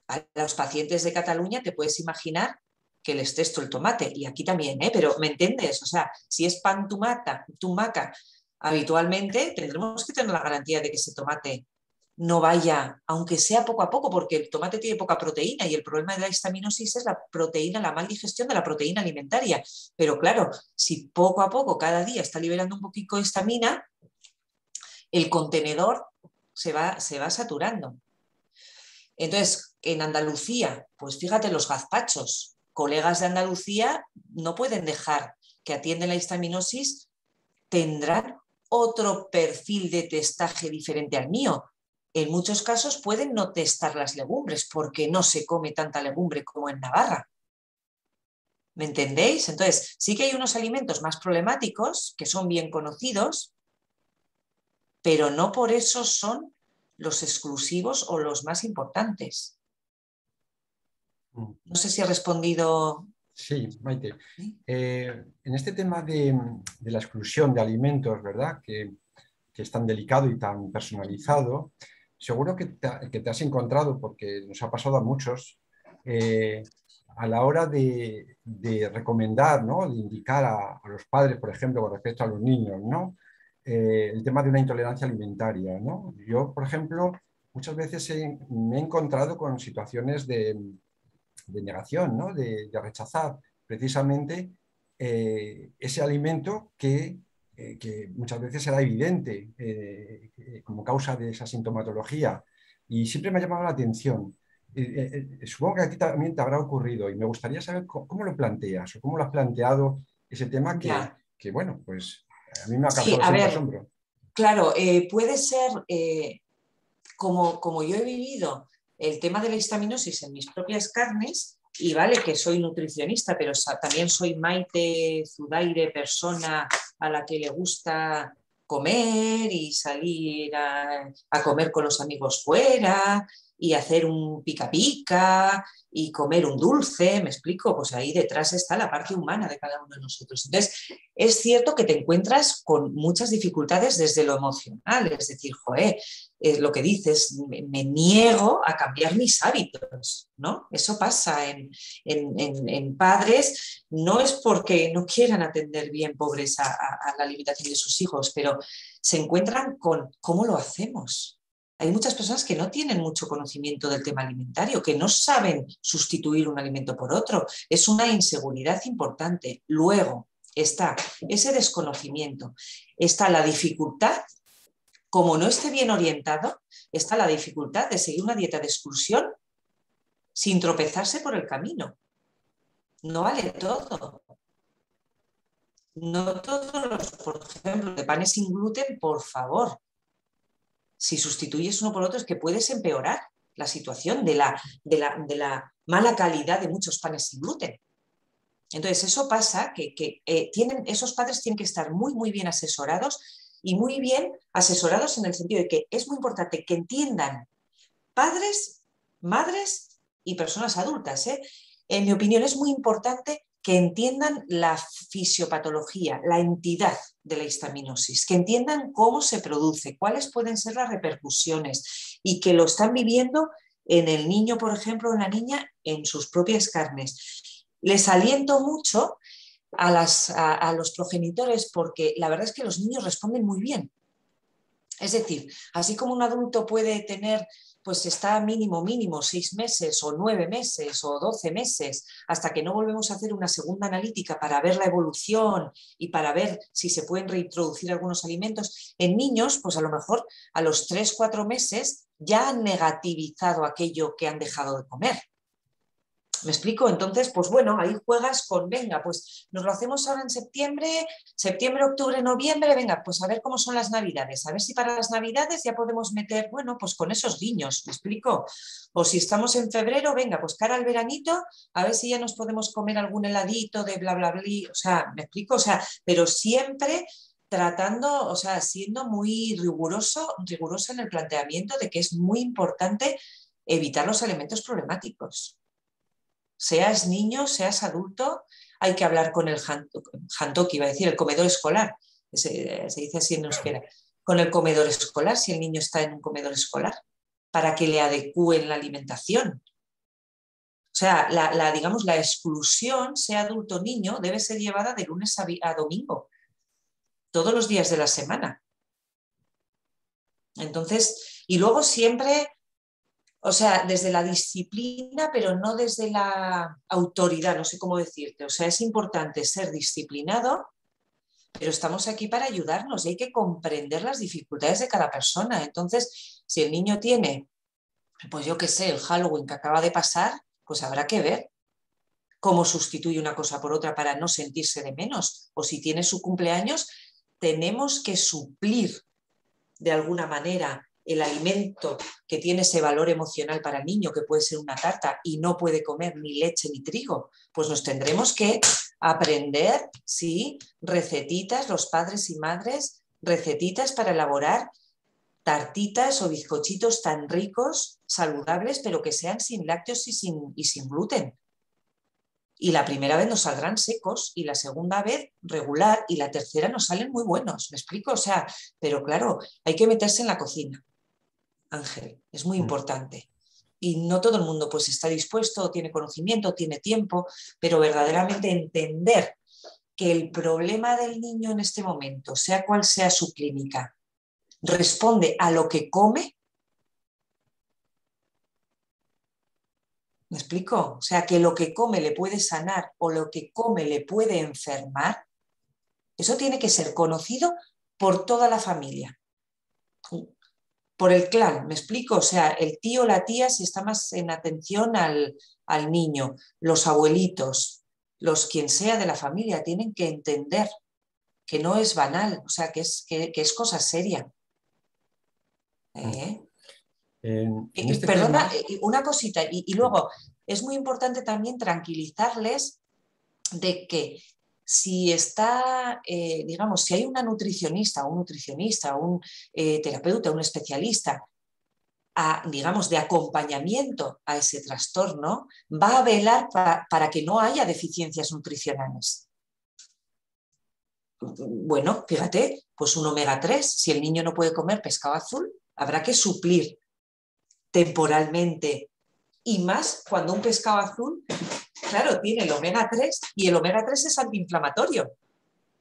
A los pacientes de Cataluña te puedes imaginar que les testo el tomate, y aquí también, ¿eh? Pero ¿me entiendes? O sea, si es pan tumaca, habitualmente tendremos que tener la garantía de que ese tomate no vaya, aunque sea poco a poco, porque el tomate tiene poca proteína y el problema de la histaminosis es la proteína, la mal digestión de la proteína alimentaria. Pero claro, si poco a poco cada día está liberando un poquito de histamina, el contenedor se va saturando. Entonces, en Andalucía, pues fíjate, los gazpachos, colegas de Andalucía no pueden dejar que atienden la histaminosis, tendrán otro perfil de testaje diferente al mío. En muchos casos pueden no testar las legumbres porque no se come tanta legumbre como en Navarra. ¿Me entendéis? Entonces, sí que hay unos alimentos más problemáticos que son bien conocidos, pero no por eso son los exclusivos o los más importantes. No sé si he respondido. Sí, Maite. En este tema de la exclusión de alimentos, ¿verdad? Que es tan delicado y tan personalizado, seguro que te has encontrado, porque nos ha pasado a muchos, a la hora de recomendar, ¿no? De indicar a los padres, por ejemplo, con respecto a los niños, ¿no? El tema de una intolerancia alimentaria, ¿no? Yo, por ejemplo, muchas veces me he encontrado con situaciones de negación, ¿no? De rechazar precisamente ese alimento que muchas veces será evidente como causa de esa sintomatología. Y siempre me ha llamado la atención. Supongo que a ti también te habrá ocurrido y me gustaría saber cómo lo planteas o cómo lo has planteado ese tema que bueno, pues a mí me ha Sí, causado a siempre ver, asombro. claro, puede ser como yo he vivido el tema de la histaminosis en mis propias carnes, y vale que soy nutricionista, pero también soy Maite Zudaire, persona a la que le gusta comer y salir a comer con los amigos fuera y hacer un pica pica y comer un dulce, ¿me explico? Pues ahí detrás está la parte humana de cada uno de nosotros. Entonces, es cierto que te encuentras con muchas dificultades desde lo emocional, es decir, joder, lo que dices, me niego a cambiar mis hábitos, ¿no? Eso pasa en padres, no es porque no quieran atender bien, pobres, a la alimentación de sus hijos, pero se encuentran con cómo lo hacemos. Hay muchas personas que no tienen mucho conocimiento del tema alimentario, que no saben sustituir un alimento por otro. Es una inseguridad importante. Luego está ese desconocimiento, está la dificultad. Como no esté bien orientado, está la dificultad de seguir una dieta de exclusión sin tropezarse por el camino. No vale todo. No todos los, por ejemplo, de panes sin gluten, por favor. Si sustituyes uno por otro es que puedes empeorar la situación de la mala calidad de muchos panes sin gluten. Entonces, eso pasa que esos padres tienen que estar muy, muy bien asesorados y muy bien asesorados en el sentido de que es muy importante que entiendan padres, madres y personas adultas, en mi opinión es muy importante que entiendan la fisiopatología, la entidad de la histaminosis, que entiendan cómo se produce, cuáles pueden ser las repercusiones y que lo están viviendo en el niño, por ejemplo, en la niña, en sus propias carnes. Les aliento mucho a los progenitores porque la verdad es que los niños responden muy bien. Es decir, así como un adulto puede tener, pues está mínimo 6 meses o 9 meses o 12 meses hasta que no volvemos a hacer una segunda analítica para ver la evolución y para ver si se pueden reintroducir algunos alimentos, en niños, pues a lo mejor a los 3-4 meses ya han negativizado aquello que han dejado de comer. ¿Me explico? Entonces, pues bueno, ahí juegas con, venga, pues nos lo hacemos ahora en septiembre, octubre, noviembre, venga, pues a ver cómo son las navidades, a ver si para las navidades ya podemos meter, bueno, pues con esos guiños, ¿me explico? O si estamos en febrero, venga, pues cara al veranito, a ver si ya nos podemos comer algún heladito de bla, bla, bla, o sea, ¿me explico? O sea, pero siempre tratando, o sea, siendo muy rigurosa en el planteamiento de que es muy importante evitar los alimentos problemáticos. Seas niño, seas adulto, hay que hablar con el hantoki, iba a decir, el comedor escolar, se dice así en euskera, con el comedor escolar, si el niño está en un comedor escolar, para que le adecúen la alimentación. O sea, digamos, la exclusión, sea adulto o niño, debe ser llevada de lunes a domingo, todos los días de la semana. Entonces, y luego siempre... O sea, desde la disciplina, pero no desde la autoridad, no sé cómo decirte. O sea, es importante ser disciplinado, pero estamos aquí para ayudarnos y hay que comprender las dificultades de cada persona. Entonces, si el niño tiene, pues yo qué sé, el Halloween que acaba de pasar, pues habrá que ver cómo sustituye una cosa por otra para no sentirse de menos. O si tiene su cumpleaños, tenemos que suplir de alguna manera el alimento que tiene ese valor emocional para el niño, que puede ser una tarta y no puede comer ni leche ni trigo, pues nos tendremos que aprender, sí, recetitas, los padres y madres, recetitas para elaborar tartitas o bizcochitos tan ricos, saludables, pero que sean sin lácteos y sin gluten. Y la primera vez nos saldrán secos y la segunda vez regular y la tercera nos salen muy buenos, ¿me explico? O sea, pero claro, hay que meterse en la cocina, Ángel, es muy importante. Y no todo el mundo pues está dispuesto, tiene conocimiento, tiene tiempo, pero verdaderamente entender que el problema del niño en este momento, sea cual sea su clínica, responde a lo que come. ¿Me explico? O sea, que lo que come le puede sanar o lo que come le puede enfermar, eso tiene que ser conocido por toda la familia, por el clan, ¿me explico? O sea, el tío o la tía si está más en atención al niño, los abuelitos, los quien sea de la familia, tienen que entender que no es banal, o sea, que es cosa seria. En este Perdona, tema... una cosita, y luego es muy importante también tranquilizarles de que si está, digamos, si hay una nutricionista, un nutricionista, un terapeuta, un especialista, digamos, de acompañamiento a ese trastorno, va a velar para que no haya deficiencias nutricionales. Bueno, fíjate, pues un omega 3, si el niño no puede comer pescado azul, habrá que suplir temporalmente y más cuando un pescado azul, claro, tiene el omega 3 y el omega 3 es antiinflamatorio,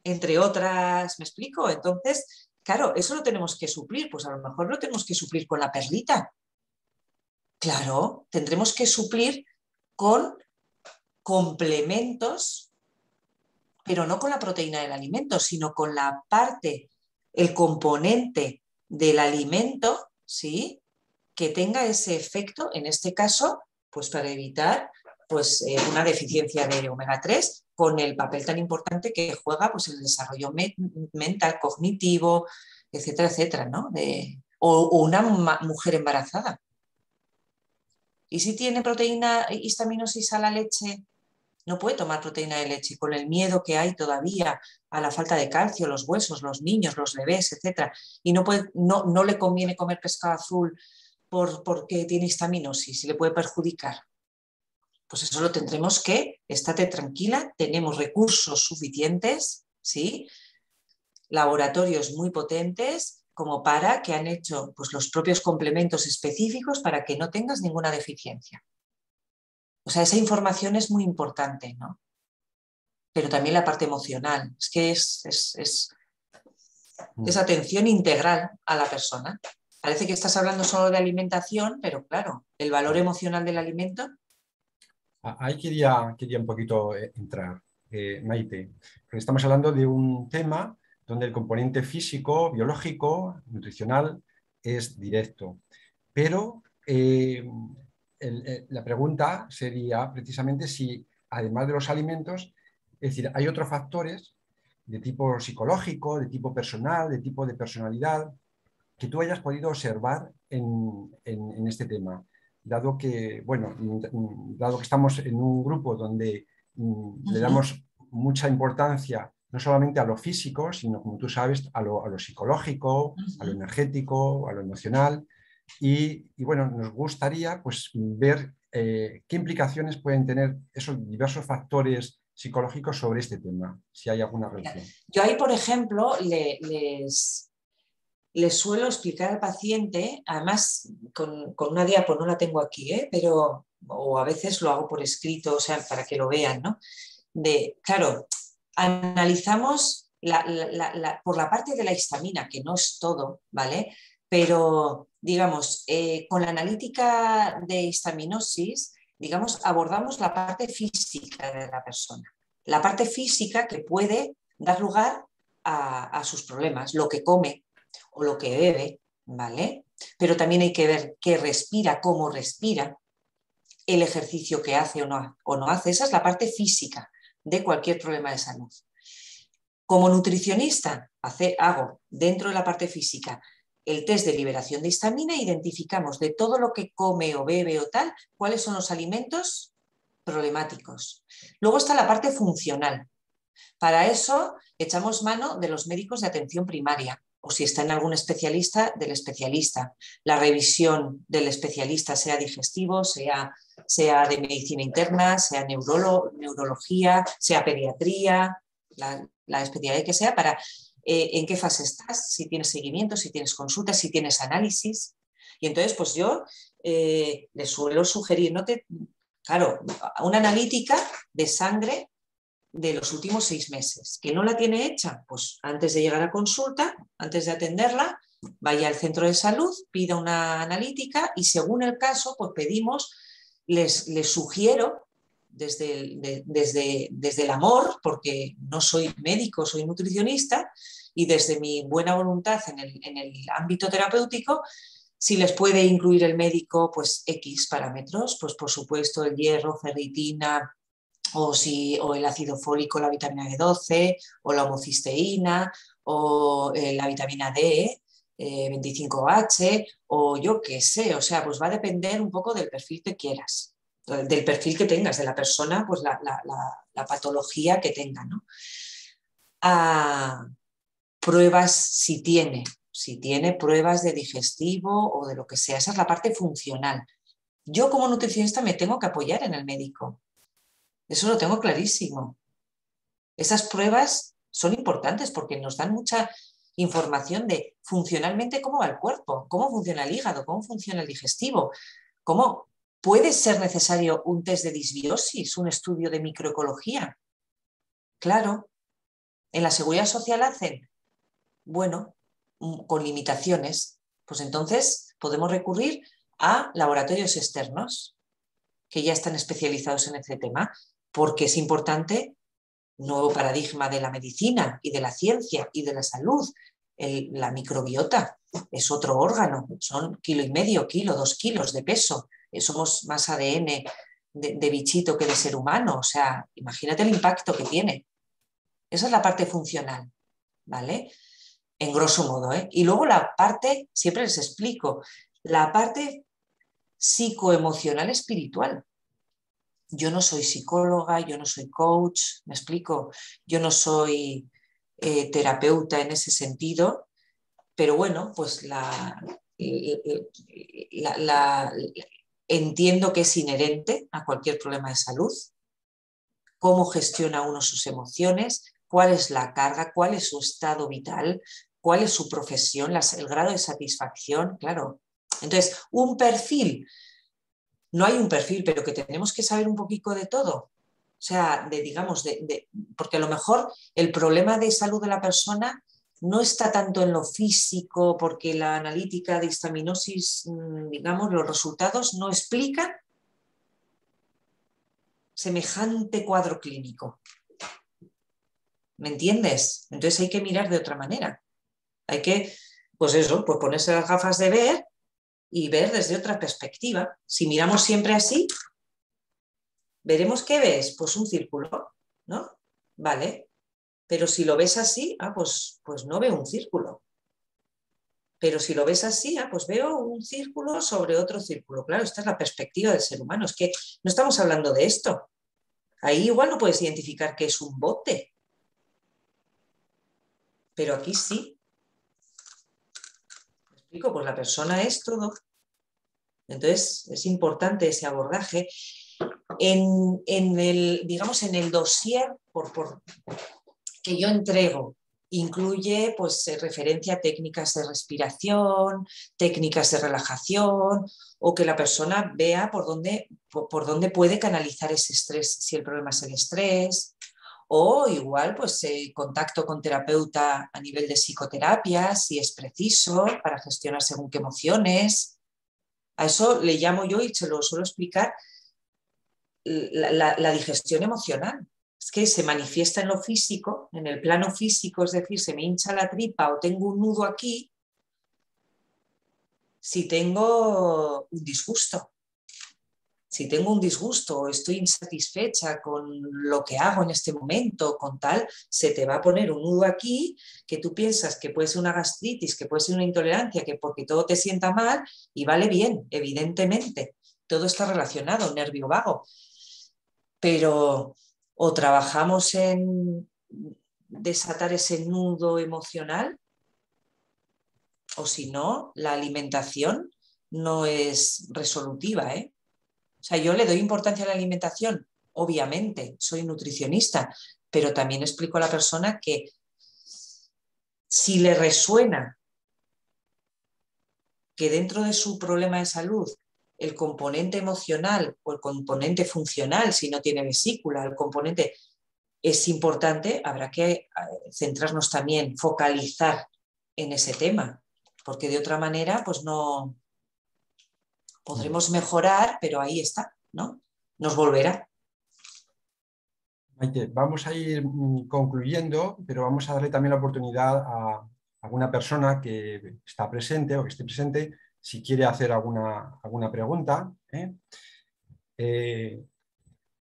entre otras, ¿me explico? Entonces, claro, eso lo tenemos que suplir, pues a lo mejor lo tenemos que suplir con la perlita. Claro, tendremos que suplir con complementos, pero no con la proteína del alimento, sino con la parte, el componente del alimento, ¿sí? Que tenga ese efecto, en este caso, pues para evitar pues, una deficiencia de omega 3 con el papel tan importante que juega pues, el desarrollo mental, cognitivo, etcétera, etcétera, ¿no? O una mujer embarazada. ¿Y si tiene proteína histaminosis a la leche? No puede tomar proteína de leche con el miedo que hay todavía a la falta de calcio, los huesos, los niños, los bebés, etcétera. Y no le conviene comer pescado azul porque tiene histaminosis y le puede perjudicar. pues eso lo tendremos que, estate tranquila, tenemos recursos suficientes, ¿sí? Laboratorios muy potentes como para que han hecho pues, los propios complementos específicos para que no tengas ninguna deficiencia. O sea, esa información es muy importante, ¿no? Pero también la parte emocional, es que es atención integral a la persona. Parece que estás hablando solo de alimentación, pero claro, el valor emocional del alimento. Ahí quería un poquito entrar, Maite, porque estamos hablando de un tema donde el componente físico, biológico, nutricional es directo, pero la pregunta sería precisamente si, además de los alimentos, es decir, hay otros factores de tipo psicológico, de tipo personal, de tipo de personalidad, que tú hayas podido observar en este tema, dado que, bueno, dado que estamos en un grupo donde le damos mucha importancia no solamente a lo físico, sino, como tú sabes, a lo psicológico, a lo energético, a lo emocional. Y bueno, nos gustaría pues, ver qué implicaciones pueden tener esos diversos factores psicológicos sobre este tema, si hay alguna relación. Yo ahí, por ejemplo, les suelo explicar al paciente, además con una diapo, no la tengo aquí, pero, o a veces lo hago por escrito, o sea, para que lo vean, ¿no? Claro, analizamos por la parte de la histamina, que no es todo, ¿vale? Pero, digamos, con la analítica de histaminosis, digamos, abordamos la parte física de la persona. La parte física que puede dar lugar a sus problemas, lo que come o lo que bebe, ¿vale? Pero también hay que ver qué respira, cómo respira, el ejercicio que hace o no hace. Esa es la parte física de cualquier problema de salud. Como nutricionista, hago dentro de la parte física el test de liberación de histamina e identificamos de todo lo que come o bebe o tal, cuáles son los alimentos problemáticos. Luego está la parte funcional. Para eso echamos mano de los médicos de atención primaria, o si está en algún especialista, del especialista. La revisión del especialista, sea digestivo, sea de medicina interna, sea neurología, sea pediatría, la especialidad que sea, para en qué fase estás, si tienes seguimiento, si tienes consultas, si tienes análisis. Y entonces, pues yo les suelo sugerir, claro, una analítica de sangre de los últimos 6 meses. ¿Que no la tiene hecha? Pues antes de llegar a consulta, antes de atenderla, vaya al centro de salud, pida una analítica y según el caso, pues pedimos, les sugiero desde el amor, porque no soy médico, soy nutricionista, y desde mi buena voluntad en el ámbito terapéutico, si les puede incluir el médico, pues X parámetros, pues por supuesto el hierro, ferritina, o el ácido fólico, la vitamina B12, o la homocisteína, o la vitamina D, 25H, o yo qué sé, o sea, pues va a depender un poco del perfil que quieras, del perfil que tengas, de la persona, pues la patología que tenga, ¿no? Pruebas si tiene pruebas de digestivo o de lo que sea, esa es la parte funcional. Yo como nutricionista me tengo que apoyar en el médico. Eso lo tengo clarísimo. Esas pruebas son importantes porque nos dan mucha información de funcionalmente cómo va el cuerpo, cómo funciona el hígado, cómo funciona el digestivo, cómo puede ser necesario un test de disbiosis, un estudio de microecología. Claro, en la seguridad social hacen, bueno, con limitaciones, pues entonces podemos recurrir a laboratorios externos que ya están especializados en este tema, porque es importante nuevo paradigma de la medicina y de la ciencia y de la salud. La microbiota es otro órgano, son 1,5 kilos, 2 kilos de peso, somos más ADN de bichito que de ser humano, o sea, imagínate el impacto que tiene. Esa es la parte funcional, ¿vale? En grosso modo, ¿eh? Y luego la parte, siempre les explico, la parte psicoemocional espiritual. Yo no soy psicóloga, yo no soy coach, me explico, yo no soy terapeuta en ese sentido, pero bueno, pues entiendo que es inherente a cualquier problema de salud, cómo gestiona uno sus emociones, cuál es la carga, cuál es su estado vital, cuál es su profesión, el grado de satisfacción, claro. Entonces, un perfil, no hay un perfil, pero que tenemos que saber un poquito de todo. O sea, porque a lo mejor el problema de salud de la persona no está tanto en lo físico, porque la analítica de histaminosis, digamos, los resultados no explican semejante cuadro clínico. ¿Me entiendes? Entonces hay que mirar de otra manera. Hay que, pues eso, pues ponerse las gafas de ver y ver desde otra perspectiva. Si miramos siempre así, veremos qué ves, pues un círculo, ¿no? Vale, pero si lo ves así, pues no veo un círculo. Pero si lo ves así, pues veo un círculo sobre otro círculo. Claro, esta es la perspectiva del ser humano. Es que no estamos hablando de esto. Ahí igual no puedes identificar que es un bote. Pero aquí sí. ¿Me explico? Pues la persona es todo. Entonces es importante ese abordaje. En el dossier que yo entrego, incluye pues referencia a técnicas de respiración, técnicas de relajación, o que la persona vea por dónde puede canalizar ese estrés, si el problema es el estrés, o igual pues contacto con terapeuta a nivel de psicoterapia, si es preciso, para gestionar según qué emociones. A eso le llamo yo, y se lo suelo explicar, la digestión emocional. Es que se manifiesta en lo físico, en el plano físico, es decir, se me hincha la tripa o tengo un nudo aquí, si tengo un disgusto. Si tengo un disgusto o estoy insatisfecha con lo que hago en este momento, con tal, se te va a poner un nudo aquí que tú piensas que puede ser una gastritis, que puede ser una intolerancia, que porque todo te sienta mal, y vale bien, evidentemente. Todo está relacionado, nervio vago. Pero o trabajamos en desatar ese nudo emocional, o si no, la alimentación no es resolutiva, ¿eh? O sea, yo le doy importancia a la alimentación, obviamente, soy nutricionista, pero también explico a la persona que si le resuena que dentro de su problema de salud el componente emocional o el componente funcional, si no tiene vesícula, el componente es importante, habrá que centrarnos también, focalizar en ese tema, porque de otra manera pues no podremos mejorar, pero ahí está, ¿no? Nos volverá. Maite, vamos a ir concluyendo, pero vamos a darle también la oportunidad a alguna persona que está presente o que esté presente si quiere hacer alguna pregunta.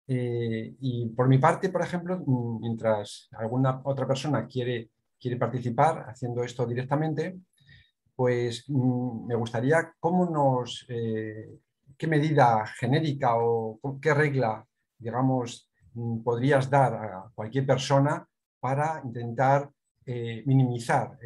Y por mi parte, por ejemplo, mientras alguna otra persona quiere participar haciendo esto directamente, pues me gustaría qué medida genérica o qué regla, digamos, podrías dar a cualquier persona para intentar minimizar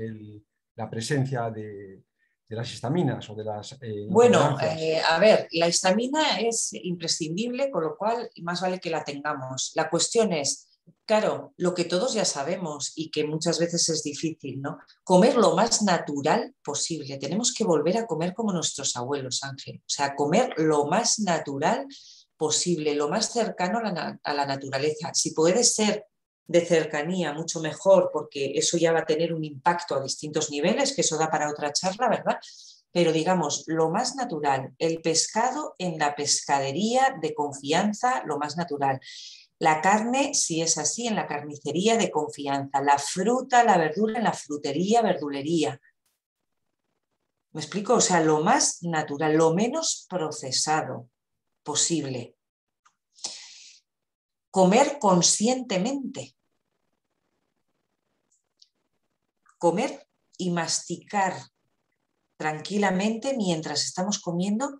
la presencia de las histaminas o de las Bueno, intolerancias. a ver, la histamina es imprescindible, con lo cual más vale que la tengamos. La cuestión es, claro, lo que todos ya sabemos y que muchas veces es difícil, ¿no? Comer lo más natural posible. Tenemos que volver a comer como nuestros abuelos, Ángel. O sea, comer lo más natural posible, lo más cercano a la naturaleza. Si puede ser de cercanía, mucho mejor, porque eso ya va a tener un impacto a distintos niveles, que eso da para otra charla, ¿verdad? Pero digamos, lo más natural, el pescado en la pescadería de confianza, lo más natural. La carne, si es así, en la carnicería de confianza. La fruta, la verdura en la frutería, verdulería. ¿Me explico? O sea, lo más natural, lo menos procesado posible. Comer conscientemente. Comer y masticar tranquilamente mientras estamos comiendo,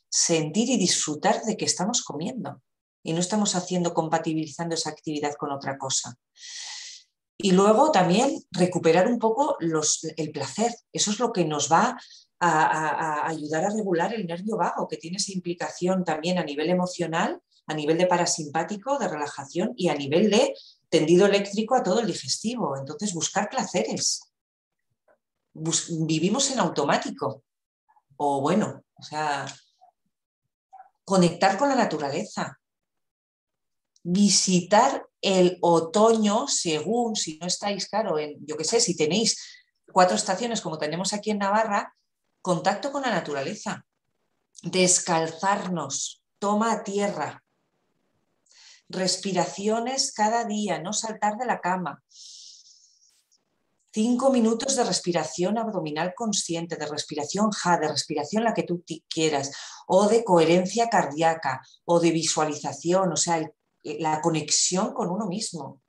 sentir y disfrutar de que estamos comiendo y no estamos compatibilizando esa actividad con otra cosa. Y luego también recuperar un poco el placer. Eso es lo que nos va a ayudar a regular el nervio vago, que tiene esa implicación también a nivel emocional, a nivel de parasimpático, de relajación y a nivel de tendido eléctrico a todo el digestivo. Entonces, buscar placeres. Vivimos en automático. O bueno, o sea, conectar con la naturaleza. Visitar el otoño según, si no estáis, claro, yo qué sé, si tenéis 4 estaciones como tenemos aquí en Navarra, contacto con la naturaleza, descalzarnos, toma a tierra, respiraciones cada día, no saltar de la cama, 5 minutos de respiración abdominal consciente, de respiración ja, de respiración la que tú quieras, o de coherencia cardíaca, o de visualización, o sea, la conexión con uno mismo,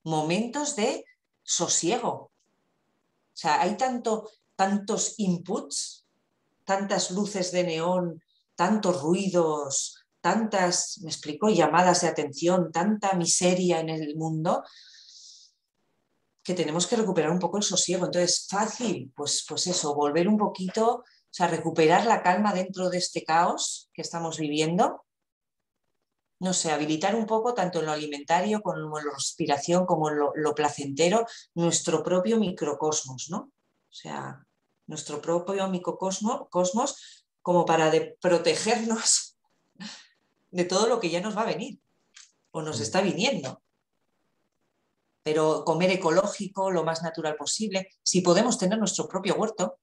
momentos de sosiego. O sea, hay tantos inputs, tantas luces de neón, tantos ruidos, tantas, me explico, llamadas de atención, tanta miseria en el mundo, que tenemos que recuperar un poco el sosiego. Entonces, fácil, pues eso, volver un poquito, o sea, recuperar la calma dentro de este caos que estamos viviendo. No sé, habilitar un poco, tanto en lo alimentario como en la respiración, como en lo placentero, nuestro propio microcosmos, ¿no? O sea, nuestro propio microcosmos como para protegernos de todo lo que ya nos va a venir o nos está viniendo. Pero comer ecológico, lo más natural posible, si podemos tener nuestro propio huerto,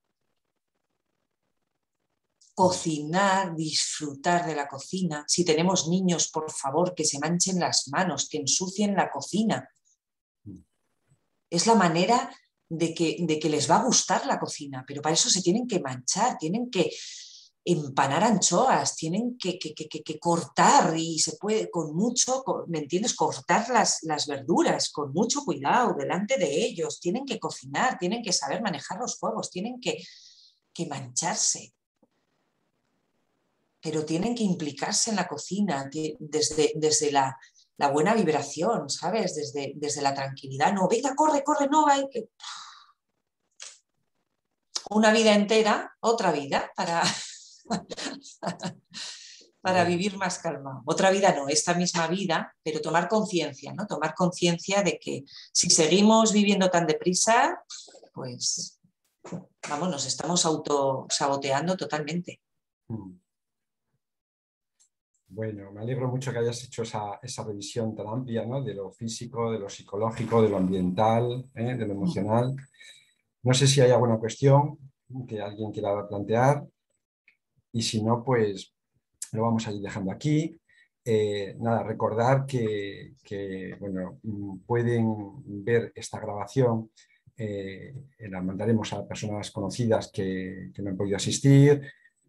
cocinar, disfrutar de la cocina. Si tenemos niños, por favor, que se manchen las manos, que ensucien la cocina. Es la manera de que les va a gustar la cocina, pero para eso se tienen que manchar, tienen que empanar anchoas, tienen que cortar y se puede con mucho, ¿me entiendes? Cortar las verduras con mucho cuidado delante de ellos, tienen que cocinar, tienen que saber manejar los fuegos, tienen que mancharse, pero tienen que implicarse en la cocina desde la buena vibración, ¿sabes? Desde la tranquilidad, no, venga, corre, no, hay que... Una vida entera, otra vida para vivir más calma. Otra vida no, esta misma vida, pero tomar conciencia, ¿no? Tomar conciencia de que si seguimos viviendo tan deprisa, pues, vamos, nos estamos autosaboteando totalmente. Bueno, me alegro mucho que hayas hecho esa revisión tan amplia, ¿no? De lo físico, de lo psicológico, de lo ambiental, de lo emocional. No sé si hay alguna cuestión que alguien quiera plantear y si no, pues lo vamos a ir dejando aquí. Nada, recordar que bueno, pueden ver esta grabación, la mandaremos a personas conocidas que no han podido asistir,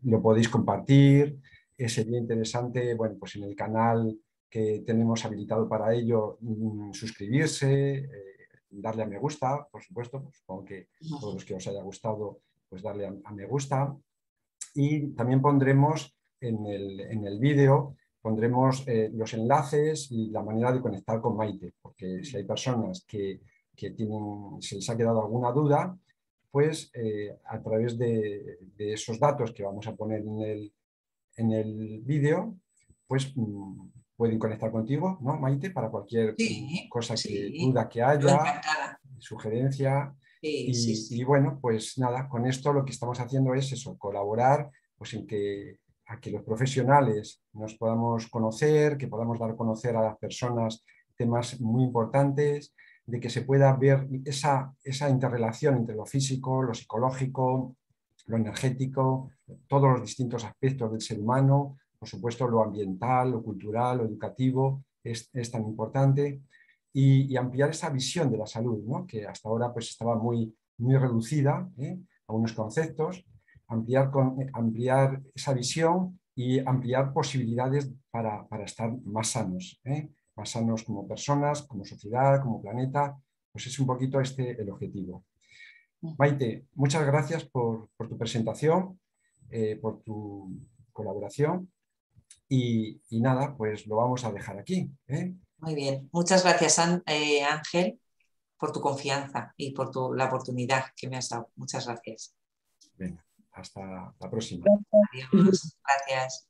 lo podéis compartir. Sería interesante, bueno, pues en el canal que tenemos habilitado para ello, suscribirse, darle a me gusta, por supuesto, pues supongo que todos los que os haya gustado, pues darle a me gusta. Y también pondremos en el vídeo, pondremos los enlaces y la manera de conectar con Maite, porque si hay personas que se les ha quedado alguna duda, pues a través de esos datos que vamos a poner en el vídeo, pues pueden conectar contigo, ¿no, Maite? Para cualquier cosa, duda que haya, sugerencia. Y bueno, pues nada, con esto lo que estamos haciendo es eso, colaborar pues en a que los profesionales nos podamos conocer, que podamos dar a conocer a las personas temas muy importantes, de que se pueda ver esa interrelación entre lo físico, lo psicológico, lo energético, todos los distintos aspectos del ser humano, por supuesto lo ambiental, lo cultural, lo educativo, es tan importante, y ampliar esa visión de la salud, ¿no? Que hasta ahora pues estaba muy reducida a unos conceptos, ampliar esa visión y ampliar posibilidades para estar más sanos como personas, como sociedad, como planeta, pues es un poquito el objetivo. Maite, muchas gracias por tu presentación, por tu colaboración y nada, pues lo vamos a dejar aquí. Muy bien, muchas gracias Ángel por tu confianza y por la oportunidad que me has dado. Muchas gracias. Venga. Hasta la próxima. Adiós. Gracias.